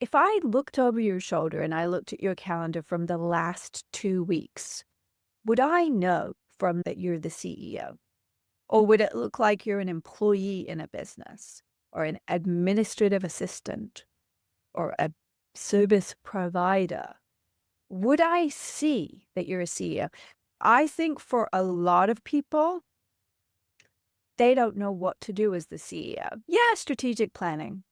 If I looked over your shoulder and I looked at your calendar from the last 2 weeks, would I know from that you're the CEO? Or would it look like you're an employee in a business or an administrative assistant or a service provider? Would I see that you're a CEO? I think for a lot of people, they don't know what to do as the CEO. Yeah, strategic planning.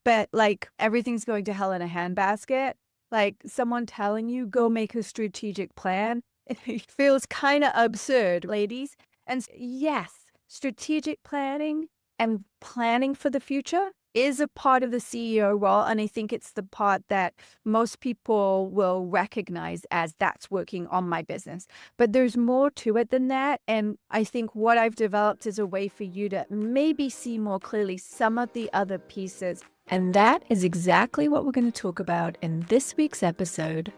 But, like, everything's going to hell in a handbasket, like, someone telling you, "Go make a strategic plan," it feels kinda absurd, ladies, and yes, strategic planning and planning for the future is a part of the CEO role, and I think it's the part that most people will recognize as, "That's working on my business." But there's more to it than that, and I think what I've developed is a way for you to maybe see more clearly some of the other pieces, and that is exactly what we're going to talk about in this week's episode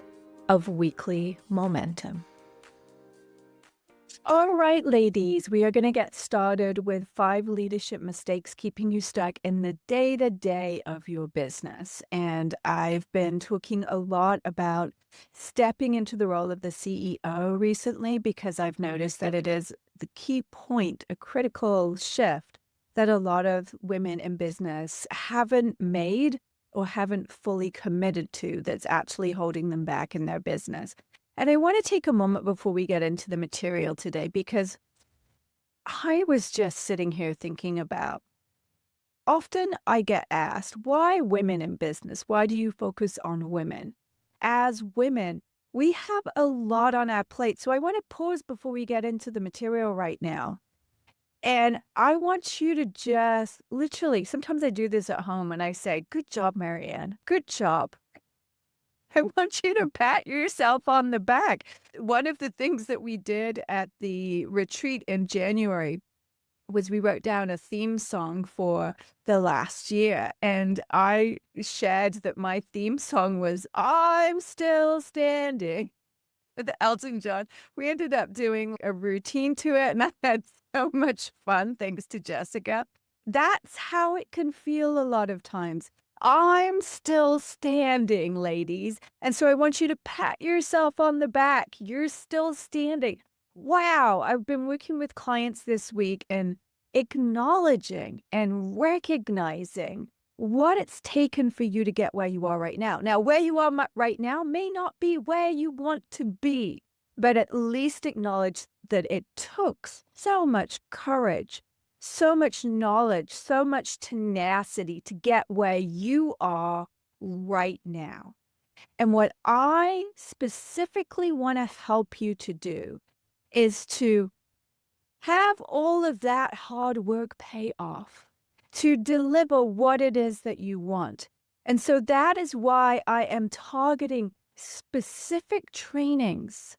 of Weekly Momentum. All right, ladies, we are going to get started with 5 leadership mistakes keeping you stuck in the day to day of your business. And I've been talking a lot about stepping into the role of the CEO recently because I've noticed that it is the key point, a critical shift that a lot of women in business haven't made or haven't fully committed to that's actually holding them back in their business. And I want to take a moment before we get into the material today because I was just sitting here thinking about often I get asked, why women in business? Why do you focus on women? As women, we have a lot on our plate. So I want to pause before we get into the material right now. And I want you to just literally, sometimes I do this at home and I say, good job, Marianne. Good job. I want you to pat yourself on the back. One of the things that we did at the retreat in January was we wrote down a theme song for the last year. And I shared that my theme song was I'm Still Standing with Elton John. We ended up doing a routine to it, and I had so much fun thanks to Jessica. That's how it can feel a lot of times. I'm still standing, ladies. And so I want you to pat yourself on the back. You're still standing. Wow. I've been working with clients this week and acknowledging and recognizing what it's taken for you to get where you are right now. Now, where you are right now may not be where you want to be, but at least acknowledge that it took so much courage, so much knowledge, so much tenacity to get where you are right now. And what I specifically want to help you to do is to have all of that hard work pay off, to deliver what it is that you want. And so that is why I am targeting specific trainings.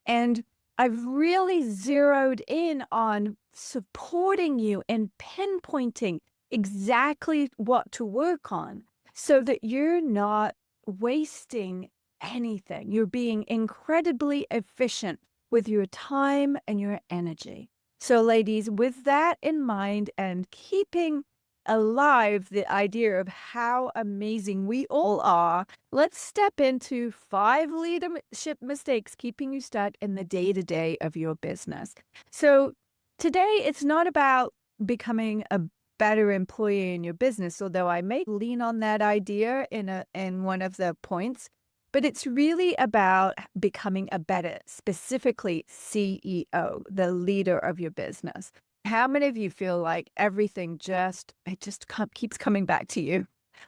And I've really zeroed in on supporting you and pinpointing exactly what to work on so that you're not wasting anything. You're being incredibly efficient with your time and your energy. So, ladies, with that in mind and keeping alive the idea of how amazing we all are, let's step into 5 leadership mistakes keeping you stuck in the day to day of your business. So, today it's not about becoming a better employee in your business, although I may lean on that idea in one of the points. But it's really about becoming a better, specifically CEO, the leader of your business. How many of you feel like everything keeps coming back to you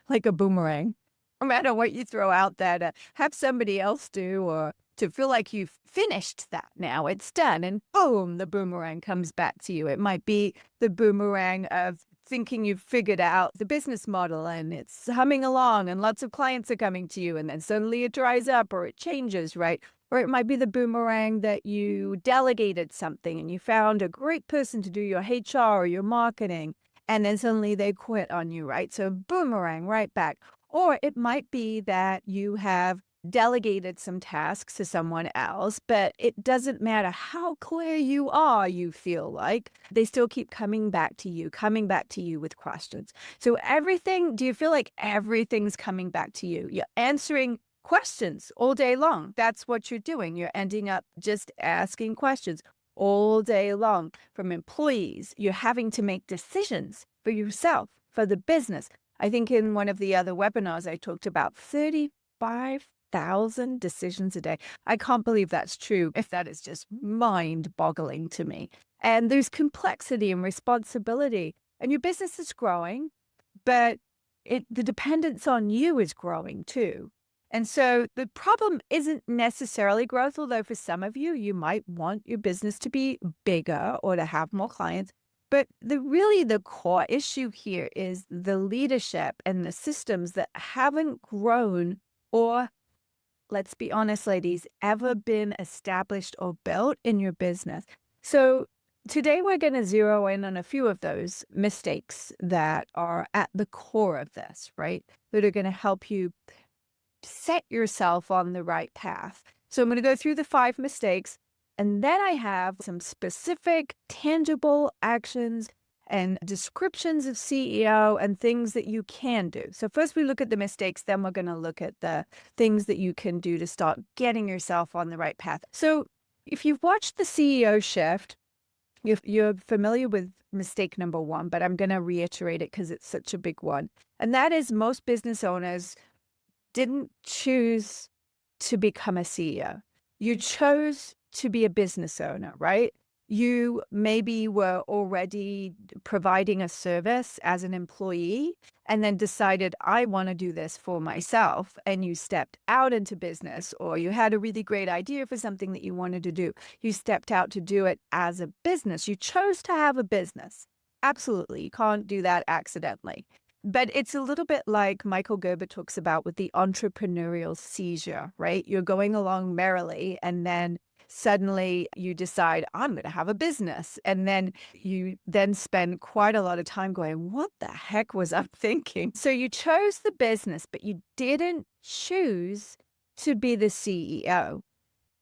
like a boomerang? No matter what you throw out there to have somebody else do or to feel like you've finished that now, it's done, and boom, the boomerang comes back to you. It might be the boomerang of thinking you've figured out the business model and it's humming along and lots of clients are coming to you and then suddenly it dries up or it changes, right? Or it might be the boomerang that you delegated something and you found a great person to do your HR or your marketing and then suddenly they quit on you, right? So boomerang right back. Or it might be that you have delegated some tasks to someone else, but it doesn't matter how clear you are, you feel like they still keep coming back to you with questions. So everything, do you feel like everything's coming back to you? You're answering questions all day long. That's what you're doing. You're ending up just asking questions all day long from employees. You're having to make decisions for yourself, for the business. I think in one of the other webinars, I talked about 35,000 decisions a day. I can't believe that's true. If that is just mind boggling to me. And there's complexity and responsibility, and your business is growing, but the dependence on you is growing too. And so the problem isn't necessarily growth, although for some of you, you might want your business to be bigger or to have more clients. But the core issue here is the leadership and the systems that haven't grown or, let's be honest, ladies, ever been established or built in your business. So today we're going to zero in on a few of those mistakes that are at the core of this, right? That are going to help you set yourself on the right path. So I'm going to go through the 5 mistakes, and then I have some specific, tangible actions and descriptions of CEO and things that you can do. So first we look at the mistakes, then we're going to look at the things that you can do to start getting yourself on the right path. So if you've watched the CEO shift, you're familiar with mistake number 1, but I'm going to reiterate it because it's such a big one. And that is most business owners didn't choose to become a CEO. You chose to be a business owner, right? You maybe were already providing a service as an employee and then decided, I want to do this for myself. And you stepped out into business, or you had a really great idea for something that you wanted to do. You stepped out to do it as a business. You chose to have a business. Absolutely. You can't do that accidentally. But it's a little bit like Michael Gerber talks about with the entrepreneurial seizure, right? You're going along merrily, and then suddenly you decide, I'm going to have a business. And then you then spend quite a lot of time going, what the heck was I thinking? So you chose the business, but you didn't choose to be the CEO.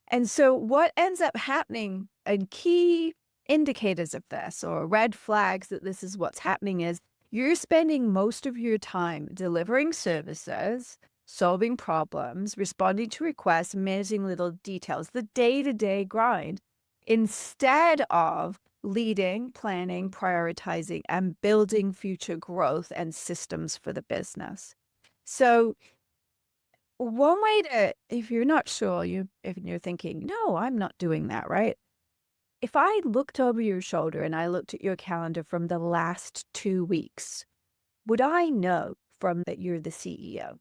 And so what ends up happening, and key indicators of this or red flags that this is what's happening, is you're spending most of your time delivering services, solving problems, responding to requests, managing little details, the day-to-day grind, instead of leading, planning, prioritizing, and building future growth and systems for the business. So one way to, if you're not sure, if you're thinking, no, I'm not doing that, right? If I looked over your shoulder and I looked at your calendar from the last 2 weeks, would I know from that you're the CEO?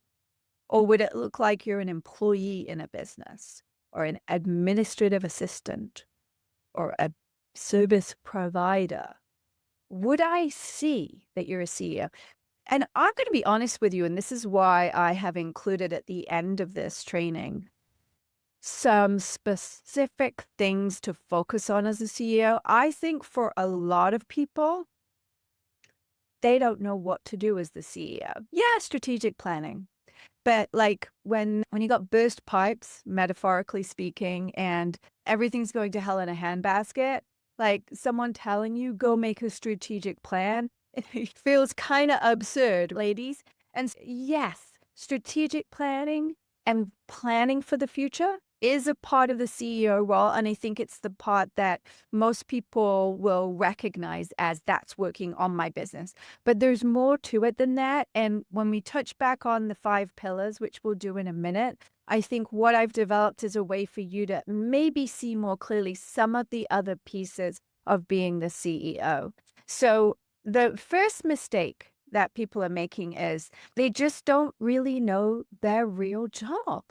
Or would it look like you're an employee in a business, or an administrative assistant, or a service provider? Would I see that you're a CEO? And I'm going to be honest with you, and this is why I have included at the end of this training some specific things to focus on as a CEO. I think for a lot of people, they don't know what to do as the CEO. Yeah, strategic planning. But like when you got burst pipes, metaphorically speaking, and everything's going to hell in a handbasket, like someone telling you, go make a strategic plan, it feels kind of absurd, ladies. And yes, strategic planning and planning for the future is a part of the CEO role. And I think it's the part that most people will recognize as that's working on my business. But there's more to it than that. And when we touch back on the 5 pillars, which we'll do in a minute, I think what I've developed is a way for you to maybe see more clearly some of the other pieces of being the CEO. So the first mistake that people are making is they just don't really know their real job.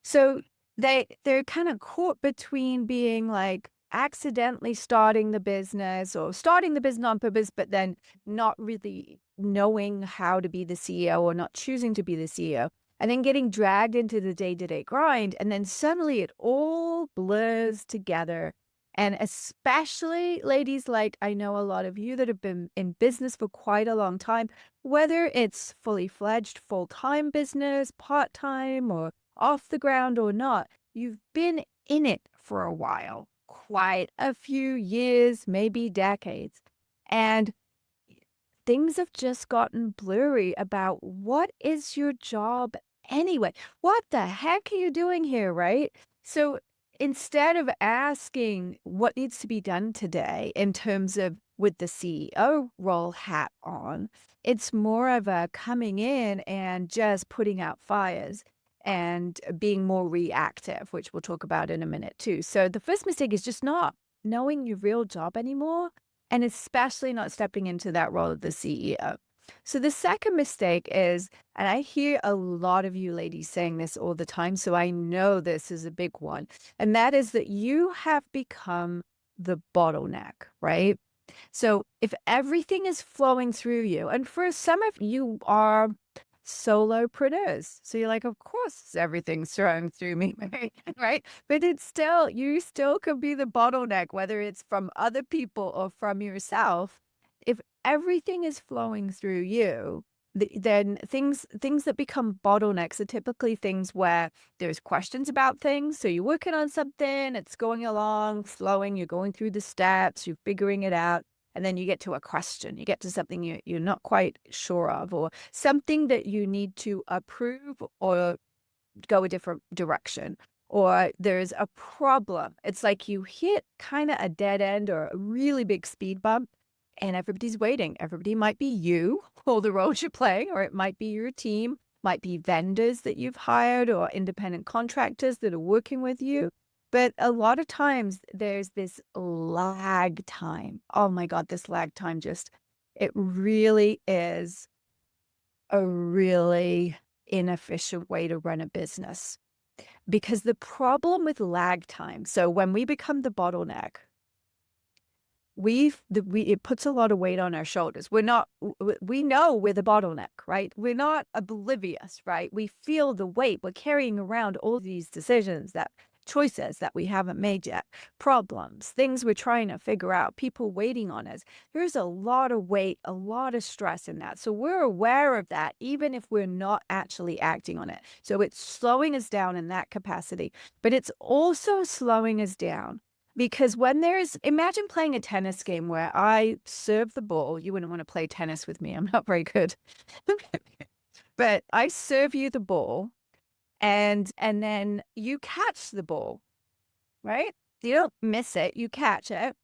So they're kind of caught between being like accidentally starting the business or starting the business on purpose, but then not really knowing how to be the CEO or not choosing to be the CEO, and then getting dragged into the day-to-day grind. And then suddenly it all blurs together And especially ladies, like I know a lot of you that have been in business for quite a long time, whether it's fully fledged full-time business, part-time, or off the ground or not, you've been in it for a while, quite a few years, maybe decades. And things have just gotten blurry about what is your job anyway? What the heck are you doing here, right? So instead of asking what needs to be done today in terms of with the CEO role hat on, it's more of a coming in and just putting out fires and being more reactive, which we'll talk about in a minute too. So the first mistake is just not knowing your real job anymore and especially not stepping into that role of the CEO. So the second mistake is, and I hear a lot of you ladies saying this all the time, so I know this is a big one, and that is that you have become the bottleneck, right? So if everything is flowing through you, and for some of you are solopreneurs, so you're like, of course everything's flowing through me, right? But it's still, you still could be the bottleneck, whether it's from other people or from yourself. If everything is flowing through you, then things that become bottlenecks are typically things where there's questions about things. So you're working on something, it's going along, flowing, you're going through the steps, you're figuring it out. And then you get to a question, you get to something you're not quite sure of, or something that you need to approve or go a different direction, or there's a problem. It's like you hit kind of a dead end or a really big speed bump, and everybody's waiting. Everybody might be you or the roles you're playing, or it might be your team, might be vendors that you've hired or independent contractors that are working with you. But a lot of times there's this lag time. Oh my God, this lag time just, it really is a really inefficient way to run a business. Because the problem with lag time, so when we become the bottleneck, it puts a lot of weight on our shoulders. We're not we know we're the bottleneck, right? We're not oblivious, right? We feel the weight. We're carrying around all these decisions, that choices that we haven't made yet, problems, things we're trying to figure out, people waiting on us. There's a lot of weight, a lot of stress in that. So we're aware of that, even if we're not actually acting on it. So it's slowing us down in that capacity, but it's also slowing us down because when there's, imagine playing a tennis game where I serve the ball. You wouldn't want to play tennis with me. I'm not very good. But I serve you the ball and then you catch the ball, right? You don't miss it, you catch it,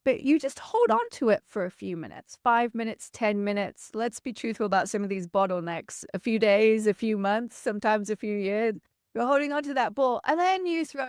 but you just hold on to it for a few minutes, 5 minutes, 10 minutes. Let's be truthful about some of these bottlenecks. A few days, a few months, sometimes a few years. You're holding on to that ball and then you throw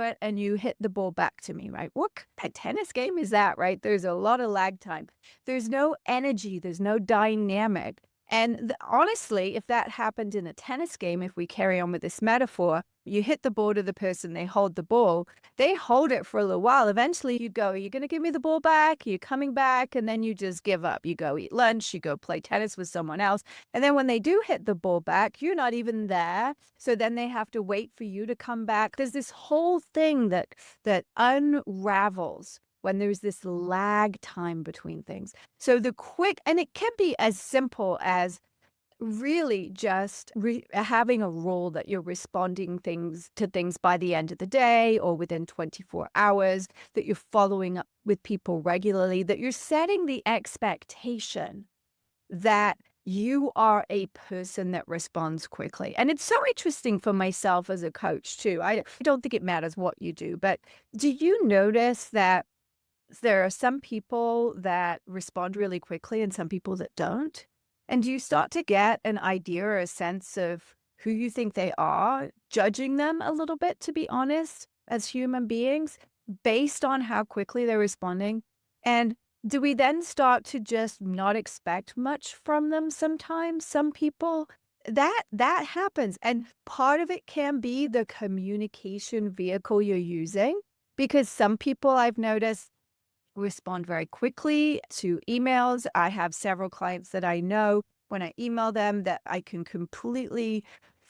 it and you hit the ball back to me, right? What kind of tennis game is that, right? There's a lot of lag time. There's no energy, there's no dynamic. And honestly, if that happened in a tennis game, if we carry on with this metaphor, you hit the ball to the person, they hold the ball, they hold it for a little while. Eventually you go, are you going to give me the ball back? Are you coming back? And then you just give up. You go eat lunch, you go play tennis with someone else. And then when they do hit the ball back, you're not even there. So then they have to wait for you to come back. There's this whole thing that unravels when there's this lag time between things. So and it can be as simple as really just having a rule that you're responding to things by the end of the day or within 24 hours, that you're following up with people regularly, that you're setting the expectation that you are a person that responds quickly. And it's so interesting for myself as a coach too. I don't think it matters what you do, but do you notice that there are some people that respond really quickly and some people that don't? And do you start to get an idea or a sense of who you think they are, judging them a little bit, to be honest, as human beings, based on how quickly they're responding? And do we then start to just not expect much from them sometimes? Some people, that happens. And part of it can be the communication vehicle you're using, because some people I've noticed respond very quickly to emails. I have several clients that I know when I email them that I can completely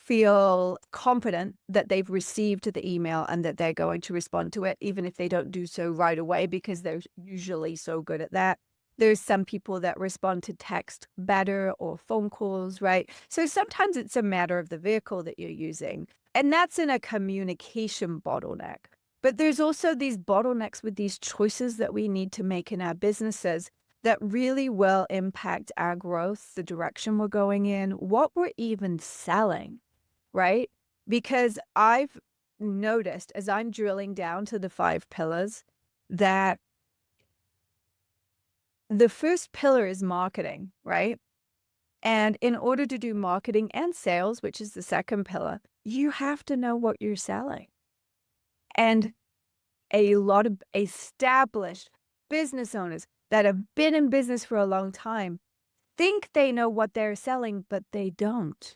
feel confident that they've received the email and that they're going to respond to it, even if they don't do so right away, because they're usually so good at that. There's some people that respond to text better or phone calls, right? So sometimes it's a matter of the vehicle that you're using. And that's in a communication bottleneck. But there's also these bottlenecks with these choices that we need to make in our businesses that really will impact our growth, the direction we're going in, what we're even selling, right? Because I've noticed as I'm drilling down to the 5 pillars that the first pillar is marketing, right? And in order to do marketing and sales, which is the second pillar, you have to know what you're selling. And a lot of established business owners that have been in business for a long time think they know what they're selling, but they don't.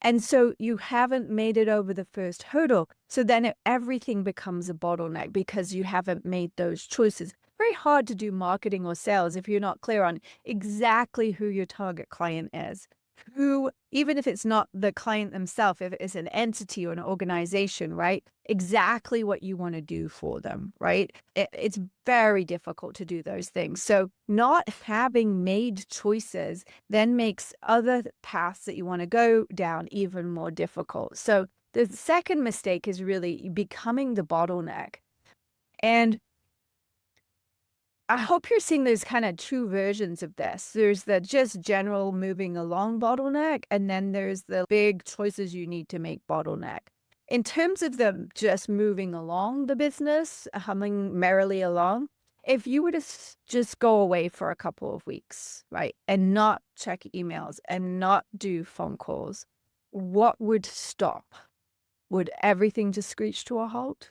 And so you haven't made it over the first hurdle. So then everything becomes a bottleneck because you haven't made those choices. Very hard to do marketing or sales if you're not clear on exactly who your target client is. Who, even if it's not the client themselves, if it's an entity or an organization, right? Exactly what you want to do for them, right? It's very difficult to do those things. So not having made choices then makes other paths that you want to go down even more difficult. So the second mistake is really becoming the bottleneck. And I hope you're seeing there's kind of two versions of this. There's the just general moving along bottleneck, and then there's the big choices you need to make bottleneck. In terms of the just moving along the business, humming merrily along, if you were to just go away for a couple of weeks, right, and not check emails and not do phone calls, what would stop? Would everything just screech to a halt?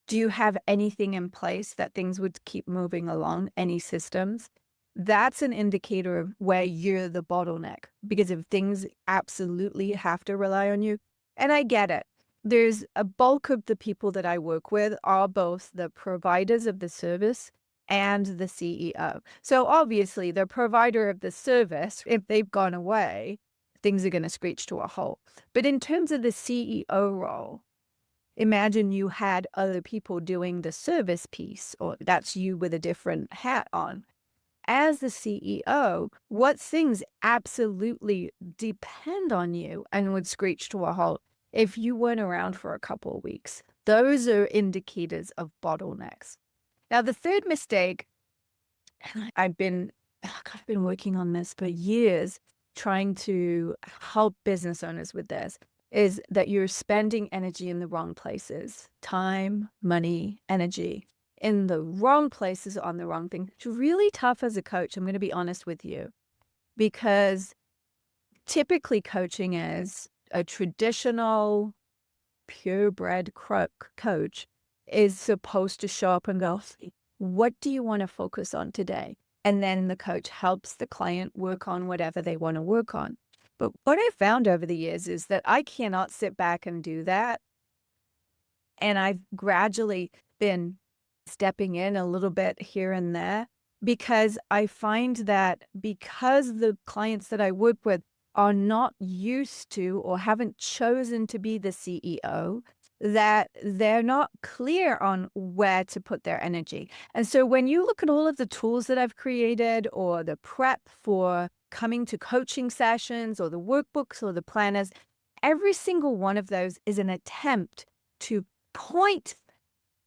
Do you have anything in place that things would keep moving along, any systems? That's an indicator of where you're the bottleneck, because if things absolutely have to rely on you, and I get it, there's a bulk of the people that I work with are both the providers of the service and the CEO. So obviously, the provider of the service, if they've gone away, things are going to screech to a halt. But in terms of the CEO role, imagine you had other people doing the service piece, or that's you with a different hat on. As the CEO, what things absolutely depend on you and would screech to a halt if you weren't around for a couple of weeks? Those are indicators of bottlenecks. Now, the third mistake, and I've been working on this for years, trying to help business owners with this, is that you're spending energy in the wrong places. Time, money, energy in the wrong places on the wrong thing. It's really tough as a coach, I'm going to be honest with you, because typically coaching is a traditional purebred coach is supposed to show up and go, what do you want to focus on today? And then the coach helps the client work on whatever they want to work on. But what I found over the years is that I cannot sit back and do that. And I've gradually been stepping in a little bit here and there, because I find that because the clients that I work with are not used to or haven't chosen to be the CEO, that they're not clear on where to put their energy. And so when you look at all of the tools that I've created, or the prep for coming to coaching sessions, or the workbooks or the planners, every single one of those is an attempt to point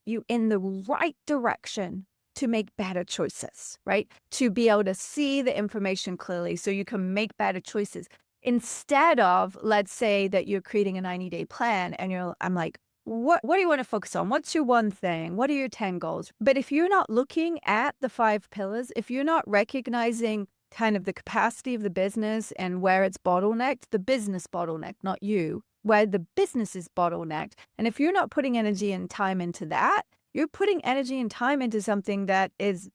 you in the right direction to make better choices, right? To be able to see the information clearly so you can make better choices. Instead of, let's say that you're creating a 90-day plan and I'm like, what do you want to focus on? What's your one thing? What are your 10 goals? But if you're not looking at the 5 pillars, if you're not recognizing kind of the capacity of the business and where it's bottlenecked, the business bottleneck, not you, where the business is bottlenecked. And if you're not putting energy and time into that, you're putting energy and time into something that is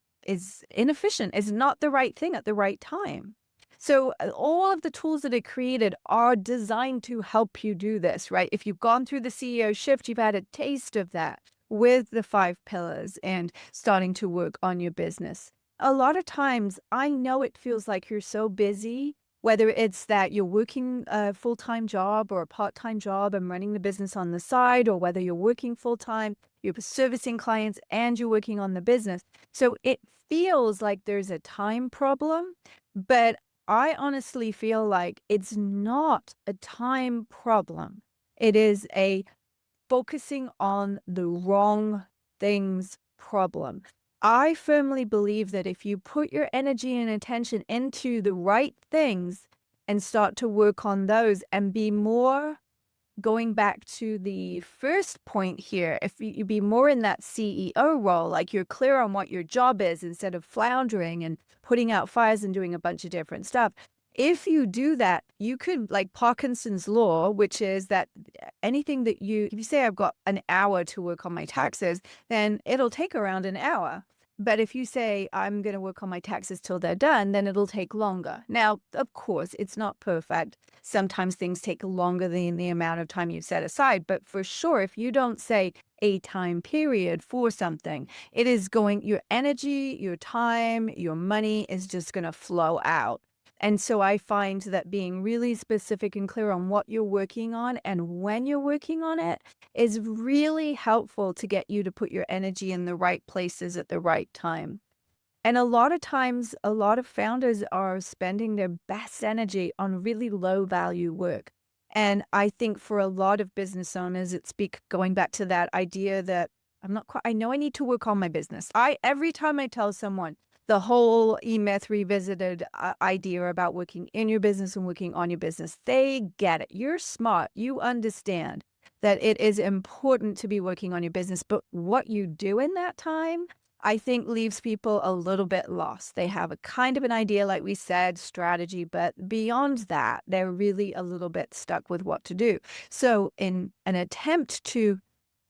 inefficient, is not the right thing at the right time. So all of the tools that are created are designed to help you do this, right? If you've gone through the CEO shift, you've had a taste of that with the 5 pillars and starting to work on your business. A lot of times, I know it feels like you're so busy Whether it's that you're working a full-time job or a part-time job and running the business on the side, or whether you're working full-time, you're servicing clients and you're working on the business. So it feels like there's a time problem, but I honestly feel like it's not a time problem. It is a focusing on the wrong things problem. I firmly believe that if you put your energy and attention into the right things and start to work on those and be more, going back to the first point here, if you be more in that CEO role, like you're clear on what your job is instead of floundering and putting out fires and doing a bunch of different stuff. If you do that, you could, like Parkinson's law, which is that anything that if you say I've got an hour to work on my taxes, then it'll take around an hour. But if you say I'm going to work on my taxes till they're done, then it'll take longer. Now, of course, it's not perfect. Sometimes things take longer than the amount of time you set aside. But for sure, if you don't say a time period for something, it is going, your energy, your time, your money is just going to flow out. And so I find that being really specific and clear on what you're working on and when you're working on it is really helpful to get you to put your energy in the right places at the right time. And a lot of times, a lot of founders are spending their best energy on really low value work. And I think for a lot of business owners, going back to that idea that I know I need to work on my business. Every time I tell someone the whole E-Myth Revisited idea about working in your business and working on your business, they get it. You're smart. You understand that it is important to be working on your business, but what you do in that time, I think leaves people a little bit lost. They have a kind of an idea, like we said, strategy, but beyond that, they're really a little bit stuck with what to do. So in an attempt to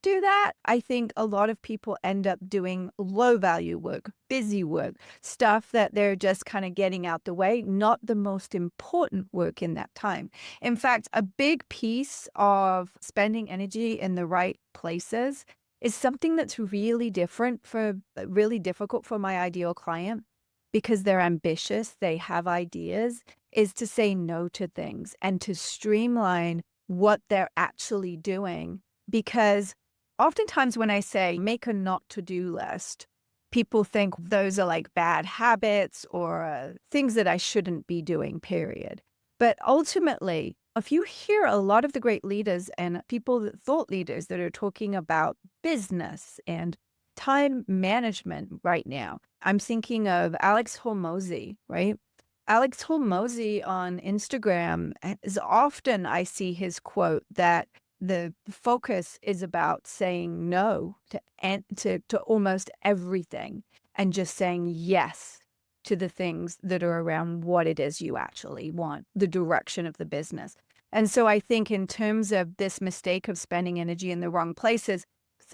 do that, I think a lot of people end up doing low value work, busy work, stuff that they're just kind of getting out the way, not the most important work in that time. In fact, a big piece of spending energy in the right places is something that's really difficult for my ideal client, because they're ambitious, they have ideas, is to say no to things and to streamline what they're actually doing. Because oftentimes when I say make a not to do list, people think those are like bad habits or things that I shouldn't be doing, period. But ultimately, if you hear a lot of the great leaders and thought leaders that are talking about business and time management right now, I'm thinking of Alex Hormozy, right? Alex Hormozy on Instagram is often, I see his quote that the focus is about saying no to almost everything and just saying yes to the things that are around what it is you actually want, the direction of the business. And so I think in terms of this mistake of spending energy in the wrong places,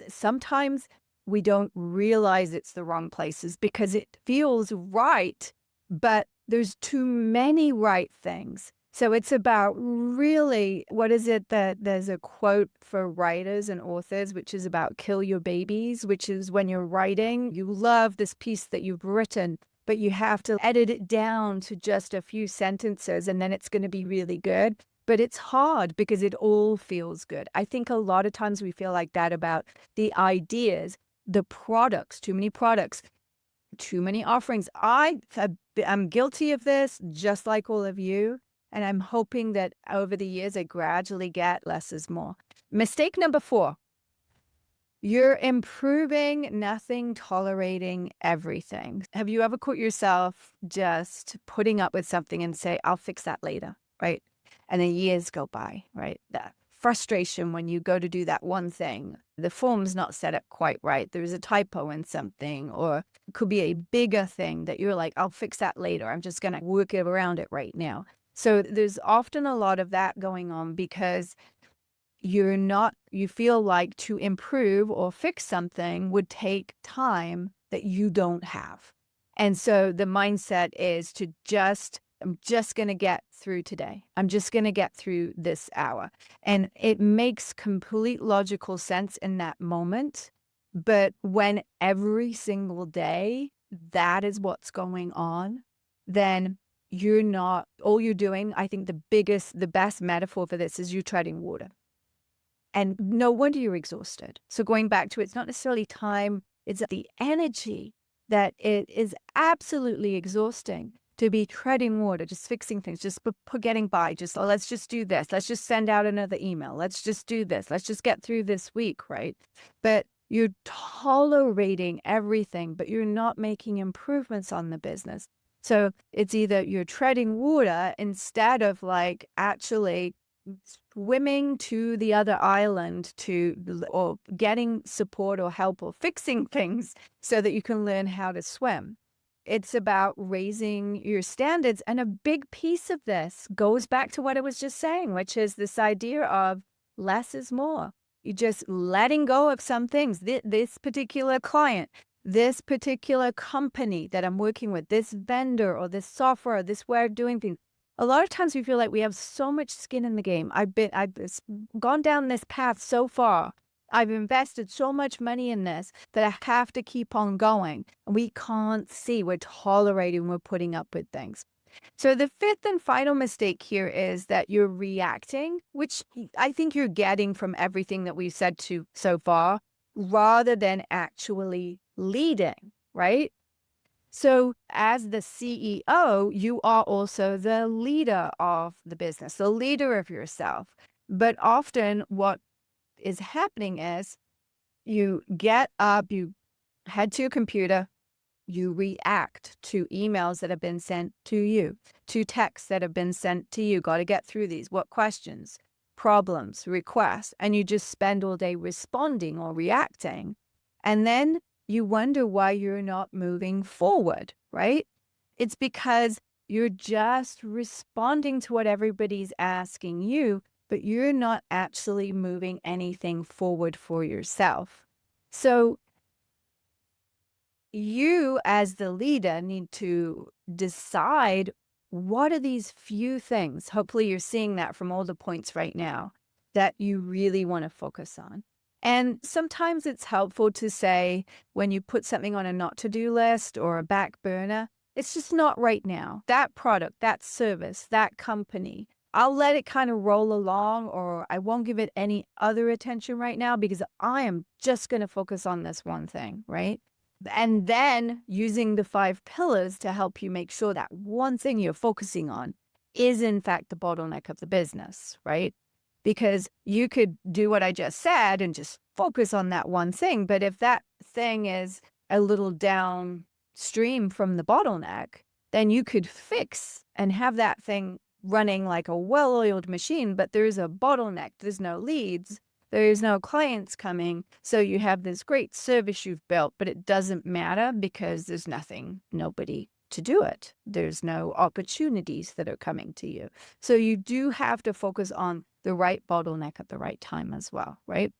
sometimes we don't realize it's the wrong places because it feels right, but there's too many right things. So it's about really, what is it that there's a quote for writers and authors, which is about kill your babies, which is when you're writing, you love this piece that you've written, but you have to edit it down to just a few sentences and then it's going to be really good. But it's hard because it all feels good. I think a lot of times we feel like that about the ideas, the products, too many products, too many offerings. I'm guilty of this, just like all of you. And I'm hoping that over the years, I gradually get less is more. Mistake number 4, you're improving nothing, tolerating everything. Have you ever caught yourself just putting up with something and say, I'll fix that later, right? And then years go by, right? That frustration when you go to do that one thing, the form's not set up quite right. There's a typo in something, or it could be a bigger thing that you're like, I'll fix that later. I'm just going to work it around it right now. So there's often a lot of that going on because you feel like to improve or fix something would take time that you don't have. And so the mindset is I'm just going to get through today. I'm just going to get through this hour. And it makes complete logical sense in that moment. But when every single day that is what's going on, then all you're doing, I think the best metaphor for this is you treading water. And no wonder you're exhausted. So going back to it's not necessarily time, it's the energy that it is absolutely exhausting to be treading water, just fixing things, just getting by, just, oh, let's just do this. Let's just send out another email. Let's just do this. Let's just get through this week, right? But you're tolerating everything, but you're not making improvements on the business. So it's either you're treading water instead of like actually swimming to the other island or getting support or help or fixing things so that you can learn how to swim. It's about raising your standards. And a big piece of this goes back to what I was just saying, which is this idea of less is more. You're just letting go of some things. This particular client, this particular company that I'm working with, this vendor or this software, or this way of doing things. A lot of times we feel like we have so much skin in the game. I've gone down this path so far. I've invested so much money in this that I have to keep on going. And we can't see. We're tolerating, we're putting up with things. So the fifth and final mistake here is that you're reacting, which I think you're getting from everything that we've said so far, rather than actually leading, right? So as the CEO, you are also the leader of the business, the leader of yourself. But often what is happening is you get up, you head to your computer, you react to emails that have been sent to you, to texts that have been sent to you. Got to get through these. What questions, problems, requests, and you just spend all day responding or reacting. And then you wonder why you're not moving forward, right? It's because you're just responding to what everybody's asking you, but you're not actually moving anything forward for yourself. So you as the leader need to decide what are these few things, hopefully you're seeing that from all the points right now, that you really want to focus on. And sometimes it's helpful to say when you put something on a not to-do list or a back burner, it's just not right now. That product, that service, that company, I'll let it kind of roll along, or I won't give it any other attention right now because I am just going to focus on this one thing, right? And then using the 5 pillars to help you make sure that one thing you're focusing on is in fact the bottleneck of the business, right? Because you could do what I just said and just focus on that one thing. But if that thing is a little downstream from the bottleneck, then you could fix and have that thing running like a well-oiled machine, but there's a bottleneck. There's no leads. There's no clients coming. So you have this great service you've built, but it doesn't matter because there's nobody to do it. There's no opportunities that are coming to you. So you do have to focus on the right bottleneck at the right time as well, right?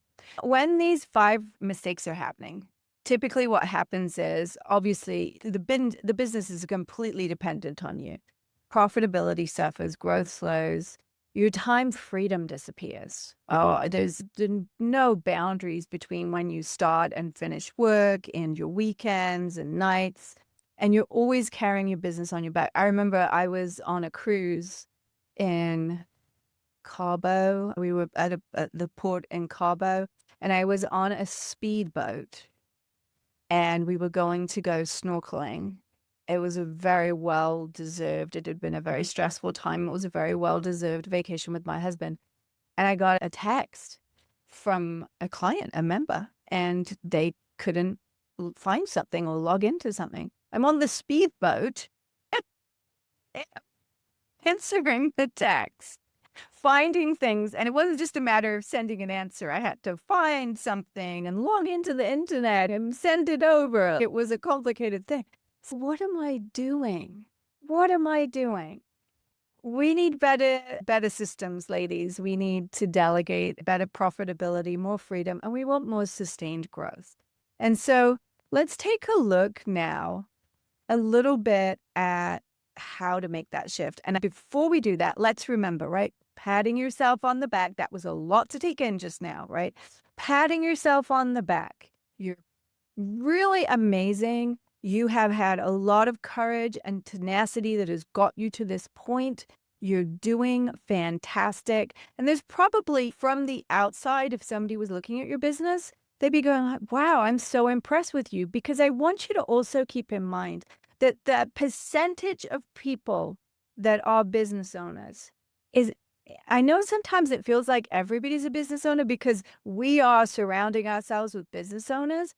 When these 5 mistakes are happening, typically what happens is obviously the business is completely dependent on you. Profitability suffers, growth slows, your time freedom disappears. Oh, there's no boundaries between when you start and finish work and your weekends and nights, and you're always carrying your business on your back. I remember I was on a cruise in Cabo. We were at the port in Cabo, and I was on a speedboat, and we were going to go snorkeling. It was a very well-deserved, it had been a very stressful time. It was a very well-deserved vacation with my husband. And I got a text from a client, a member, and they couldn't find something or log into something. I'm on the speedboat answering the text, finding things. And it wasn't just a matter of sending an answer. I had to find something and log into the internet and send it over. It was a complicated thing. So what am I doing? What am I doing? We need better systems, ladies. We need to delegate better profitability, more freedom, and we want more sustained growth. And so let's take a look now a little bit at how to make that shift. And before we do that, let's remember, right? Patting yourself on the back. That was a lot to take in just now, right? Patting yourself on the back. You're really amazing. You have had a lot of courage and tenacity that has got you to this point. You're doing fantastic. And there's probably from the outside, if somebody was looking at your business, they'd be going like, wow, I'm so impressed with you. Because I want you to also keep in mind that the percentage of people that are business owners is, I know sometimes it feels like everybody's a business owner because we are surrounding ourselves with business owners,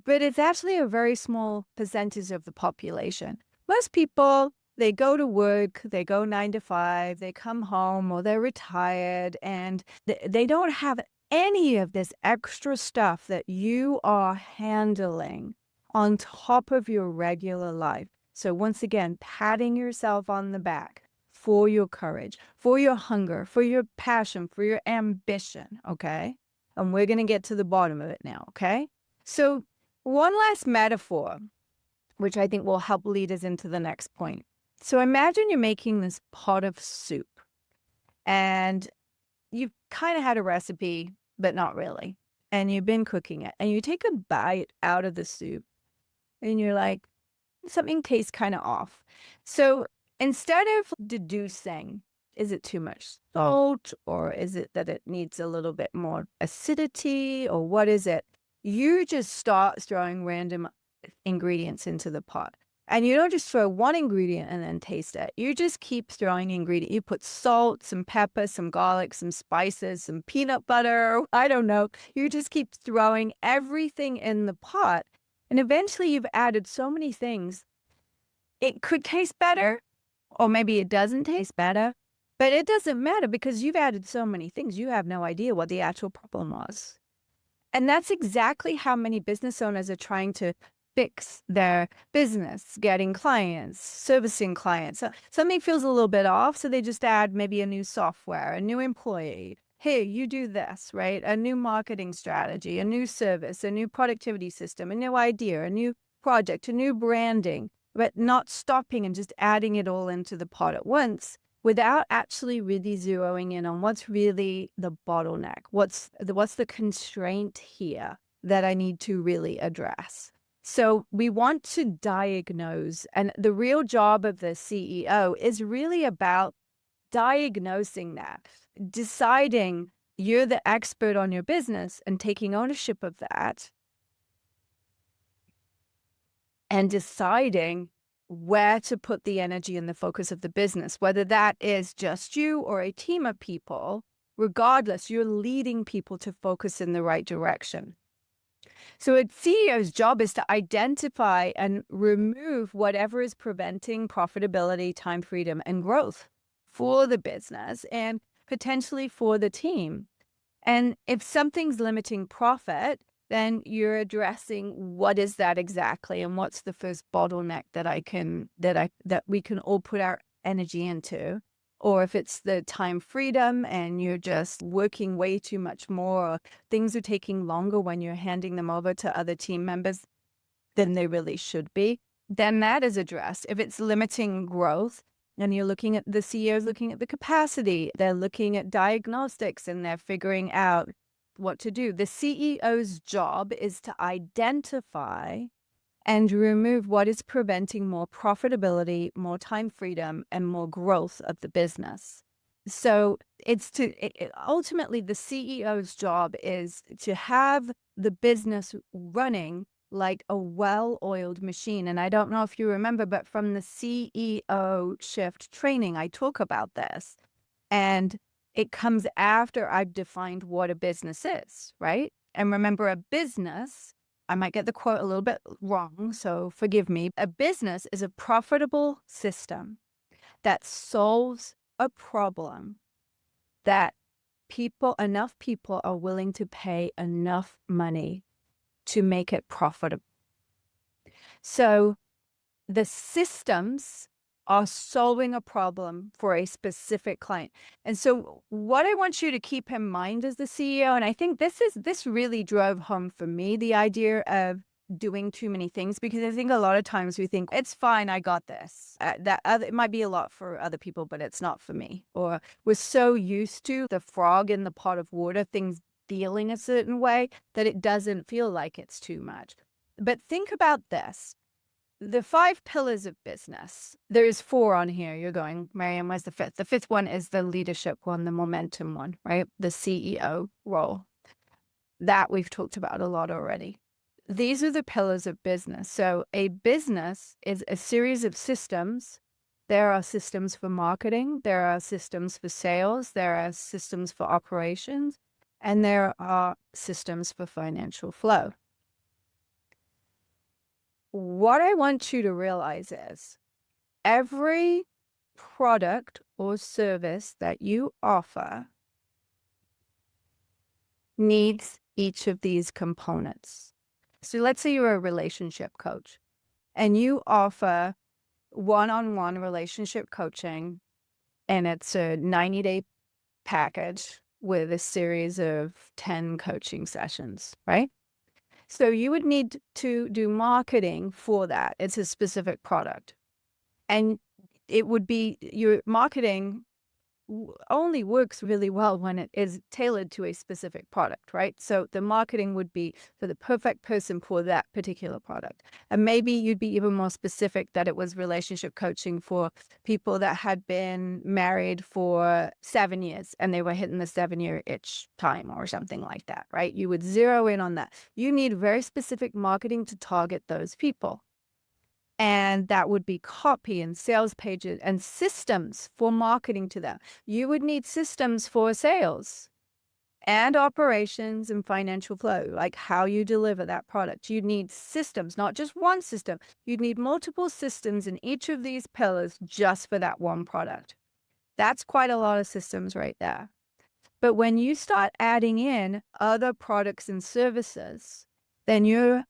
but it's actually a very small percentage of the population. Most people, they go to work, they go 9 to 5, they come home or they're retired, and they don't have any of this extra stuff that you are handling on top of your regular life. So once again, patting yourself on the back for your courage, for your hunger, for your passion, for your ambition, okay? And we're going to get to the bottom of it now, okay? So one last metaphor, which I think will help lead us into the next point. So imagine you're making this pot of soup and you've kind of had a recipe, but not really. And you've been cooking it and you take a bite out of the soup and you're like, something tastes kind of off. So instead of deducing, is it too much salt or is it that it needs a little bit more acidity or what is it? You just start throwing random ingredients into the pot. And you don't just throw one ingredient and then taste it. You just keep throwing ingredients. You put salt, some pepper, some garlic, some spices, some peanut butter. I don't know. You just keep throwing everything in the pot. And eventually you've added so many things. It could taste better, or maybe it doesn't taste better, but it doesn't matter because you've added so many things. You have no idea what the actual problem was. And that's exactly how many business owners are trying to fix their business, getting clients, servicing clients. So something feels a little bit off, so they just add maybe a new software, a new employee. Hey, you do this, right? A new marketing strategy, a new service, a new productivity system, a new idea, a new project, a new branding, but not stopping and just adding it all into the pot at once without actually really zeroing in on what's really the bottleneck. What's the constraint here that I need to really address? So we want to diagnose, and the real job of the CEO is really about diagnosing that, deciding you're the expert on your business and taking ownership of that and deciding where to put the energy and the focus of the business, whether that is just you or a team of people. Regardless, you're leading people to focus in the right direction. So a CEO's job is to identify and remove whatever is preventing profitability, time freedom, and growth for the business and potentially for the team. And if something's limiting profit, then you're addressing what is that exactly and what's the first bottleneck that we can all put our energy into. Or if it's the time freedom and you're just working way too much more, or things are taking longer when you're handing them over to other team members than they really should be, then that is addressed. If it's limiting growth, and you're looking at the CEOs looking at the capacity, they're looking at diagnostics and they're figuring out what to do. The CEO's job is to identify and remove what is preventing more profitability, more time freedom, and more growth of the business. So it's ultimately the CEO's job is to have the business running like a well-oiled machine. And I don't know if you remember, but from the CEO shift training, I talk about this. And it comes after I've defined what a business is, right? And remember, a business, I might get the quote a little bit wrong, so forgive me. A business is a profitable system that solves a problem that enough people are willing to pay enough money to make it profitable. So the systems are solving a problem for a specific client. And so what I want you to keep in mind as the CEO, and I think this really drove home for me, the idea of doing too many things, because I think a lot of times we think, it's fine, I got this. It might be a lot for other people, but it's not for me. Or we're so used to the frog in the pot of water, things feeling a certain way, that it doesn't feel like it's too much. But think about this. the 5 pillars of business, there's 4 on here. You're going, Marianne, where's the 5th? The 5th one is the leadership one, the momentum one, right? The CEO role. That we've talked about a lot already. These are the pillars of business. So a business is a series of systems. There are systems for marketing, there are systems for sales, there are systems for operations, and there are systems for financial flow. What I want you to realize is every product or service that you offer needs each of these components. So let's say you're a relationship coach and you offer one-on-one relationship coaching, and it's a 90-day package with a series of 10 coaching sessions, right? So you would need to do marketing for that. It's a specific product. And it would be your marketing only works really well when it is tailored to a specific product, right? So the marketing would be for the perfect person for that particular product. And maybe you'd be even more specific that it was relationship coaching for people that had been married for 7 years and they were hitting the 7-year itch time or something like that, right? You would zero in on that. You need very specific marketing to target those people. And that would be copy and sales pages and systems for marketing to them. You would need systems for sales and operations and financial flow, like how you deliver that product. You need systems, not just one system. You'd need multiple systems in each of these pillars just for that one product. That's quite a lot of systems right there. But when you start adding in other products and services, then you're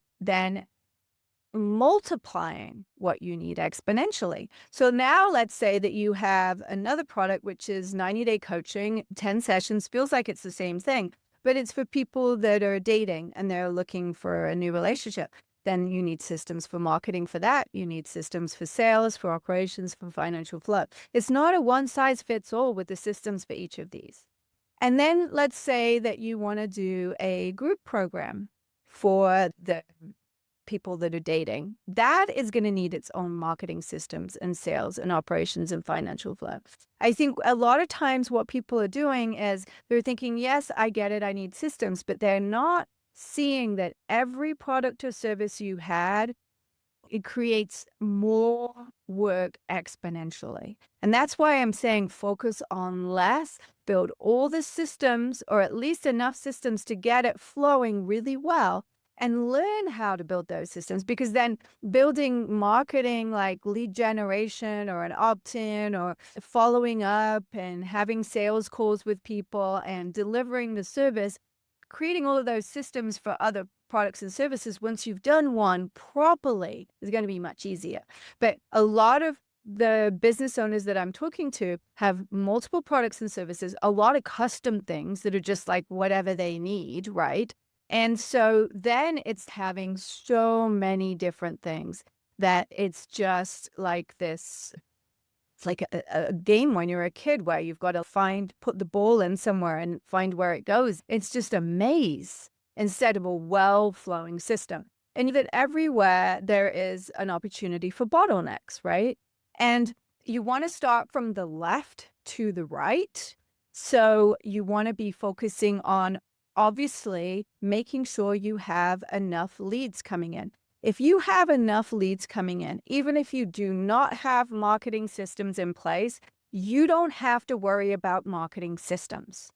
multiplying what you need exponentially. So now let's say that you have another product, which is 90-day coaching, 10 sessions, feels like it's the same thing, but it's for people that are dating and they're looking for a new relationship. Then you need systems for marketing for that. You need systems for sales, for operations, for financial flow. It's not a one size fits all with the systems for each of these. And then let's say that you want to do a group program for the people that are dating. That is going to need its own marketing systems and sales and operations and financial flow. I think a lot of times what people are doing is they're thinking, yes, I get it, I need systems, but they're not seeing that every product or service you had, it creates more work exponentially. And that's why I'm saying focus on less, build all the systems or at least enough systems to get it flowing really well, and learn how to build those systems, because then building marketing like lead generation or an opt-in or following up and having sales calls with people and delivering the service, creating all of those systems for other products and services, once you've done one properly, is going to be much easier. But a lot of the business owners that I'm talking to have multiple products and services, a lot of custom things that are just like whatever they need, right? And so then it's having so many different things that it's just like this. It's like a game when you're a kid where you've got to put the ball in somewhere and find where it goes. It's just a maze instead of a well-flowing system. And that everywhere there is an opportunity for bottlenecks, right? And you want to start from the left to the right. So you want to be focusing on obviously making sure you have enough leads coming in. If you have enough leads coming in, even if you do not have marketing systems in place, you don't have to worry about marketing systems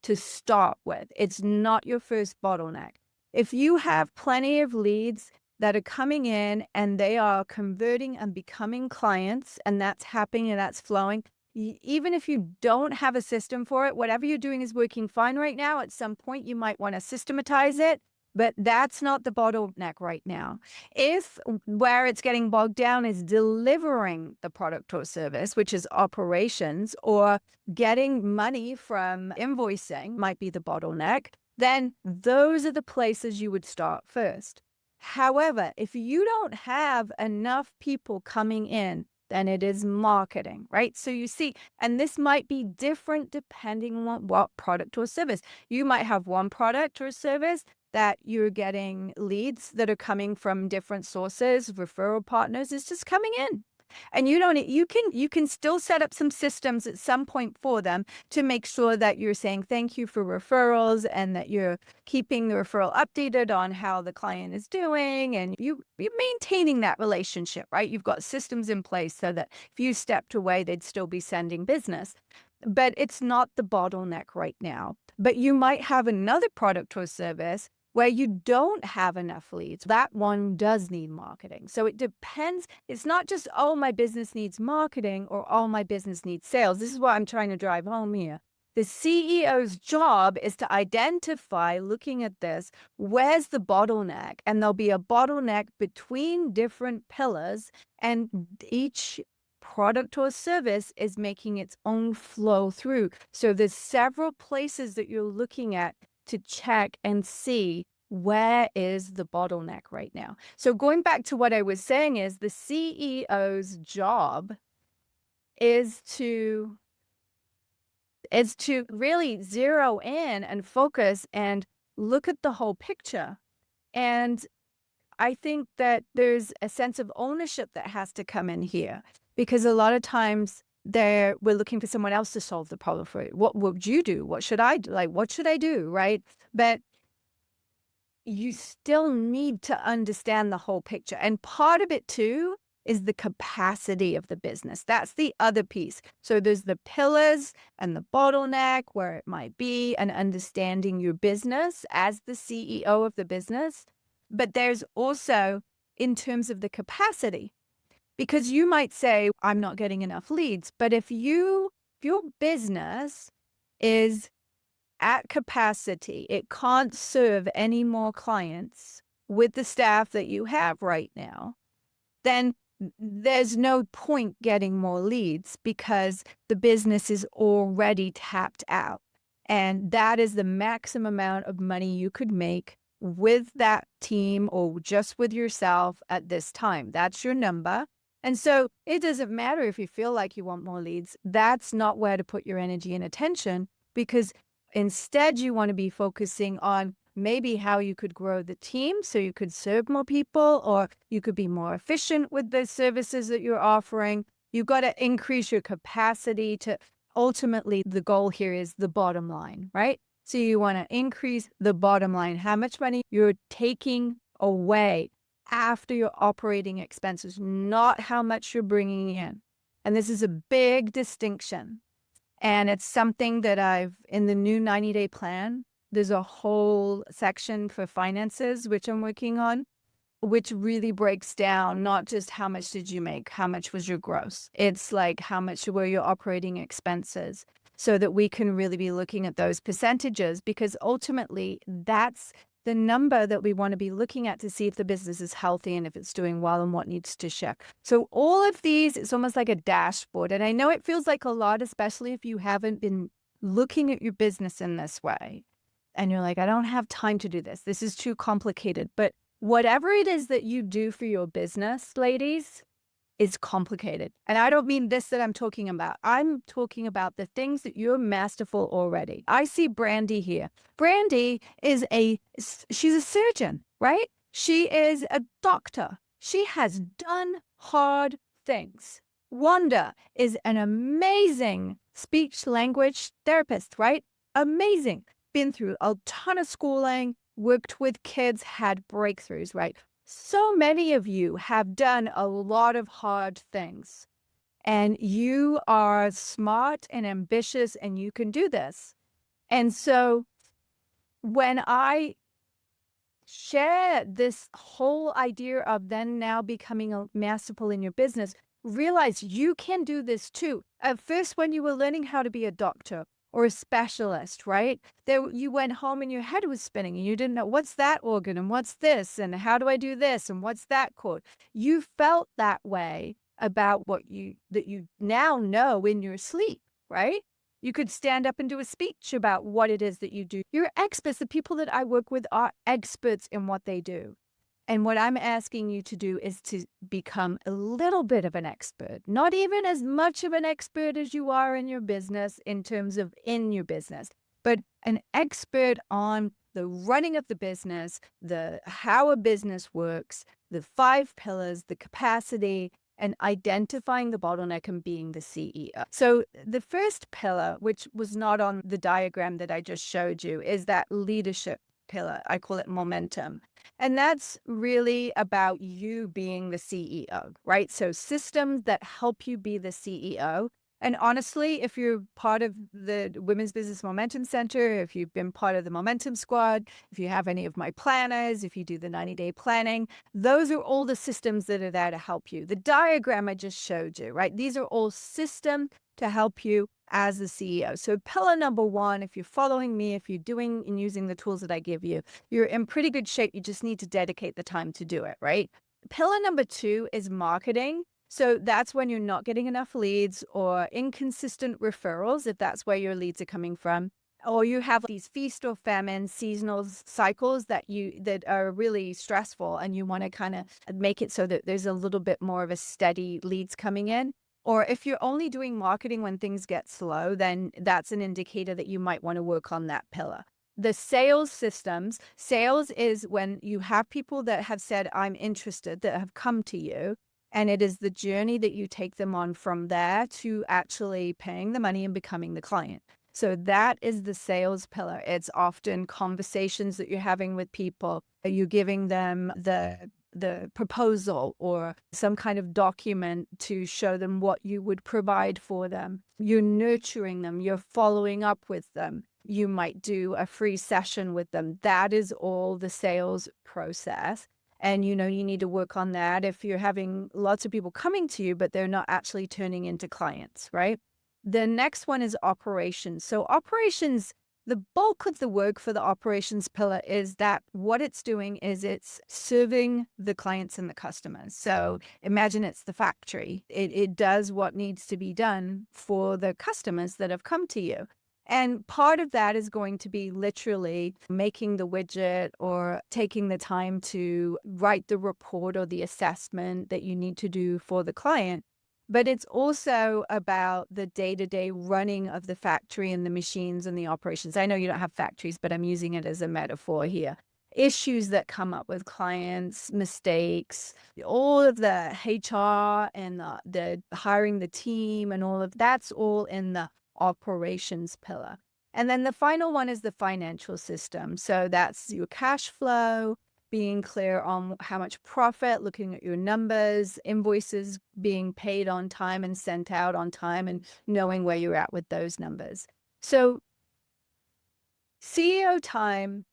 to start with. It's not your first bottleneck. If you have plenty of leads that are coming in and they are converting and becoming clients, and that's happening and that's flowing, even if you don't have a system for it, whatever you're doing is working fine right now. At some point, you might want to systematize it, but that's not the bottleneck right now. If where it's getting bogged down is delivering the product or service, which is operations, or getting money from invoicing might be the bottleneck, then those are the places you would start first. However, if you don't have enough people coming in, then it is marketing, right? So you see, and this might be different depending on what product or service. You might have one product or service that you're getting leads that are coming from different sources, referral partners, is just coming in. And you can still set up some systems at some point for them to make sure that you're saying thank you for referrals and that you're keeping the referral updated on how the client is doing, and you're maintaining that relationship, right? You've got systems in place so that if you stepped away, they'd still be sending business. But it's not the bottleneck right now. But you might have another product or service where you don't have enough leads. That one does need marketing. So it depends. It's not just, oh, my business needs marketing or oh, my business needs sales. This is what I'm trying to drive home here. The CEO's job is to identify, looking at this, where's the bottleneck? And there'll be a bottleneck between different pillars, and each product or service is making its own flow through. So there's several places that you're looking at to check and see where is the bottleneck right now. So going back to what I was saying, is the CEO's job is to really zero in and focus and look at the whole picture. And I think that there's a sense of ownership that has to come in here, because a lot of times we're looking for someone else to solve the problem for it. What would you do? What should I do? Like, what should I do? Right. But you still need to understand the whole picture. And part of it too is the capacity of the business. That's the other piece. So there's the pillars and the bottleneck where it might be, and understanding your business as the CEO of the business. But there's also in terms of the capacity, because you might say, I'm not getting enough leads. But if your business is at capacity, it can't serve any more clients with the staff that you have right now, then there's no point getting more leads, because the business is already tapped out. And that is the maximum amount of money you could make with that team or just with yourself at this time. That's your number. And so it doesn't matter if you feel like you want more leads. That's not where to put your energy and attention, because instead you want to be focusing on maybe how you could grow the team so you could serve more people, or you could be more efficient with the services that you're offering. You've got to increase your capacity to ultimately, the goal here is the bottom line, right? So you want to increase the bottom line, how much money you're taking away after your operating expenses, not how much you're bringing in. And this is a big distinction. And it's something that in the new 90-day plan, there's a whole section for finances, which I'm working on, which really breaks down not just how much did you make, how much was your gross. It's like how much were your operating expenses, so that we can really be looking at those percentages, because ultimately that's the number that we want to be looking at to see if the business is healthy and if it's doing well and what needs to shift. So all of these, it's almost like a dashboard. And I know it feels like a lot, especially if you haven't been looking at your business in this way. And you're like, I don't have time to do this. This is too complicated. But whatever it is that you do for your business, ladies, is complicated. And I don't mean this that I'm talking about. I'm talking about the things that you're masterful already. I see Brandy here. Brandy she's a surgeon, right? She is a doctor. She has done hard things. Wanda is an amazing speech language therapist, right? Amazing. Been through a ton of schooling, worked with kids, had breakthroughs, right? So many of you have done a lot of hard things, and you are smart and ambitious, and you can do this. And so when I share this whole idea of then now becoming a masterful in your business, realize you can do this too. At first, when you were learning how to be a doctor or a specialist, right? There, you went home and your head was spinning and you didn't know, what's that organ and what's this and how do I do this and what's that chord? You felt that way about that you now know in your sleep, right? You could stand up and do a speech about what it is that you do. You're experts. The people that I work with are experts in what they do. And what I'm asking you to do is to become a little bit of an expert, not even as much of an expert as you are in your business in terms of in your business, but an expert on the running of the business, the how a business works, the 5 pillars, the capacity, and identifying the bottleneck and being the CEO. So the first pillar, which was not on the diagram that I just showed you, is that leadership pillar. I call it momentum. And that's really about you being the CEO, right? So systems that help you be the CEO. And honestly, if you're part of the Women's Business Momentum Center, if you've been part of the Momentum Squad, if you have any of my planners, if you do the 90-day planning, those are all the systems that are there to help you. The diagram I just showed you, right? These are all systems to help you as the CEO. So pillar number 1, if you're following me, if you're doing and using the tools that I give you, you're in pretty good shape. You just need to dedicate the time to do it, right? Pillar number 2 is marketing. So that's when you're not getting enough leads or inconsistent referrals, if that's where your leads are coming from, or you have these feast or famine seasonal cycles that are really stressful, and you want to kind of make it so that there's a little bit more of a steady leads coming in. Or if you're only doing marketing when things get slow, then that's an indicator that you might want to work on that pillar. The sales systems, sales is when you have people that have said, I'm interested, that have come to you. And it is the journey that you take them on from there to actually paying the money and becoming the client. So that is the sales pillar. It's often conversations that you're having with people. You're giving them the proposal or some kind of document to show them what you would provide for them. You're nurturing them. You're following up with them. You might do a free session with them. That is all the sales process. And, you need to work on that if you're having lots of people coming to you, but they're not actually turning into clients, right? The next one is operations. So operations, the bulk of the work for the operations pillar is that what it's doing is it's serving the clients and the customers. So imagine it's the factory. It does what needs to be done for the customers that have come to you. And part of that is going to be literally making the widget or taking the time to write the report or the assessment that you need to do for the client. But it's also about the day-to-day running of the factory and the machines and the operations. I know you don't have factories, but I'm using it as a metaphor here. Issues that come up with clients, mistakes, all of the HR and the hiring the team and all of that's all in the operations pillar. And then the final one is the financial system. So that's your cash flow, being clear on how much profit, looking at your numbers, invoices being paid on time and sent out on time, and knowing where you're at with those numbers. So CEO time,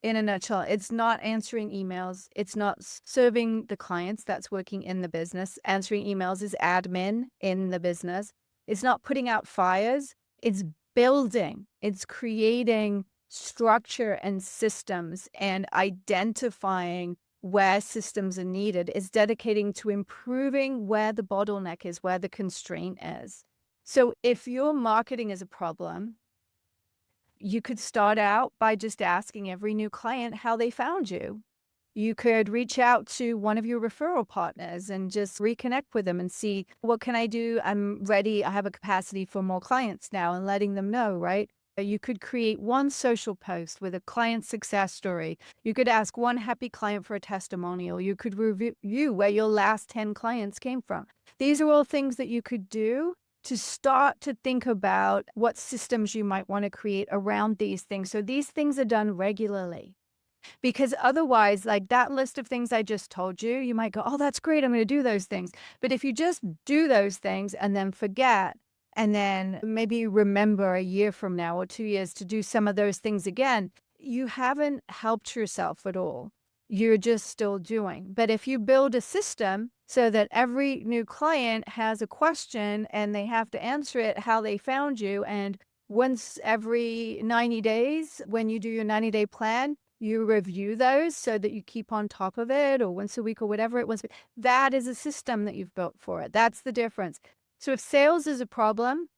in a nutshell, it's not answering emails. It's not serving the clients that's working in the business. Answering emails is admin in the business. It's not putting out fires. It's building. It's creating structure and systems and identifying where systems are needed. It's dedicating to improving where the bottleneck is, where the constraint is. So if your marketing is a problem, you could start out by just asking every new client how they found you. You could reach out to one of your referral partners and just reconnect with them and see, what can I do? I'm ready. I have a capacity for more clients now, and letting them know, right? You could create one social post with a client success story. You could ask one happy client for a testimonial. You could review where your last 10 clients came from. These are all things that you could do to start to think about what systems you might want to create around these things. So these things are done regularly. Because otherwise, like that list of things I just told you, you might go, oh, that's great, I'm going to do those things. But if you just do those things and then forget, and then maybe remember a year from now or 2 years to do some of those things again, you haven't helped yourself at all. You're just still doing. But if you build a system so that every new client has a question and they have to answer it, how they found you, and once every 90 days, when you do your 90-day plan, you review those so that you keep on top of it, or once a week or whatever it was. That is a system that you've built for it. That's the difference. So if sales is a problem,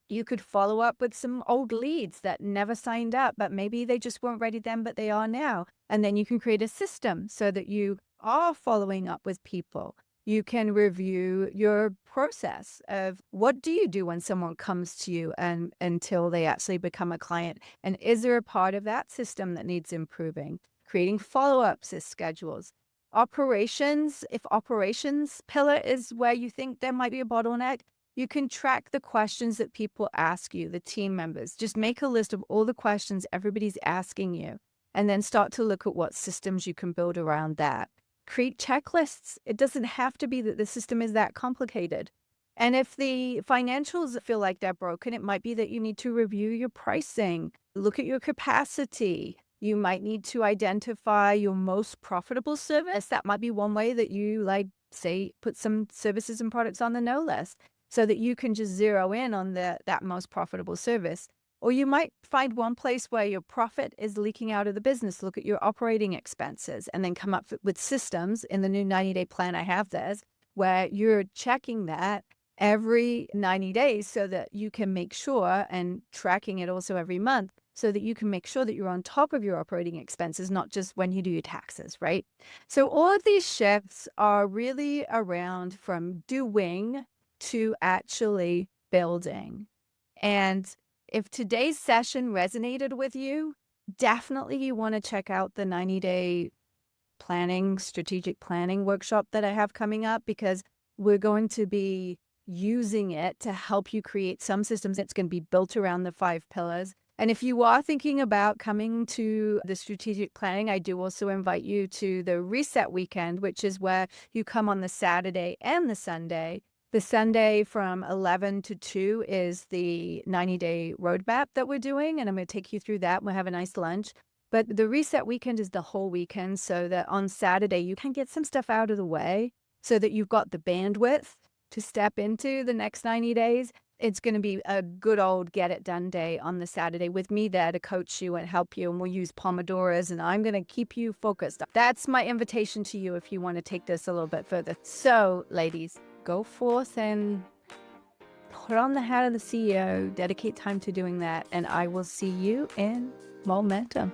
you could follow up with some old leads that never signed up, but maybe they just weren't ready then, but they are now. And then you can create a system so that you are following up with people. You can review your process of what do you do when someone comes to you and until they actually become a client? And is there a part of that system that needs improving? Creating follow-ups as schedules. Operations, if operations pillar is where you think there might be a bottleneck, you can track the questions that people ask you, the team members. Just make a list of all the questions everybody's asking you, and then start to look at what systems you can build around that. Create checklists. It doesn't have to be that the system is that complicated. And if the financials feel like they're broken, it might be that you need to review your pricing, look at your capacity. You might need to identify your most profitable service. That might be one way that you, like, say, put some services and products on the no list so that you can just zero in on that most profitable service. Or you might find one place where your profit is leaking out of the business. Look at your operating expenses and then come up with systems. In the new 90-day plan, I have this, where you're checking that every 90 days so that you can make sure, and tracking it also every month, so that you can make sure that you're on top of your operating expenses, not just when you do your taxes, right? So all of these shifts are really around from doing to actually building. And if today's session resonated with you, definitely you want to check out the 90-day planning, strategic planning workshop that I have coming up, because we're going to be using it to help you create some systems that's going to be built around the 5 pillars. And if you are thinking about coming to the strategic planning, I do also invite you to the reset weekend, which is where you come on the Saturday and the Sunday. The Sunday from 11 to 2 is the 90-day roadmap that we're doing, and I'm going to take you through that. We'll have a nice lunch. But the reset weekend is the whole weekend, so that on Saturday you can get some stuff out of the way so that you've got the bandwidth to step into the next 90 days. It's going to be a good old get it done day on the Saturday with me there to coach you and help you. And we'll use Pomodoros, and I'm going to keep you focused. That's my invitation to you if you want to take this a little bit further. So, ladies, go forth and put on the hat of the CEO, dedicate time to doing that, and I will see you in momentum.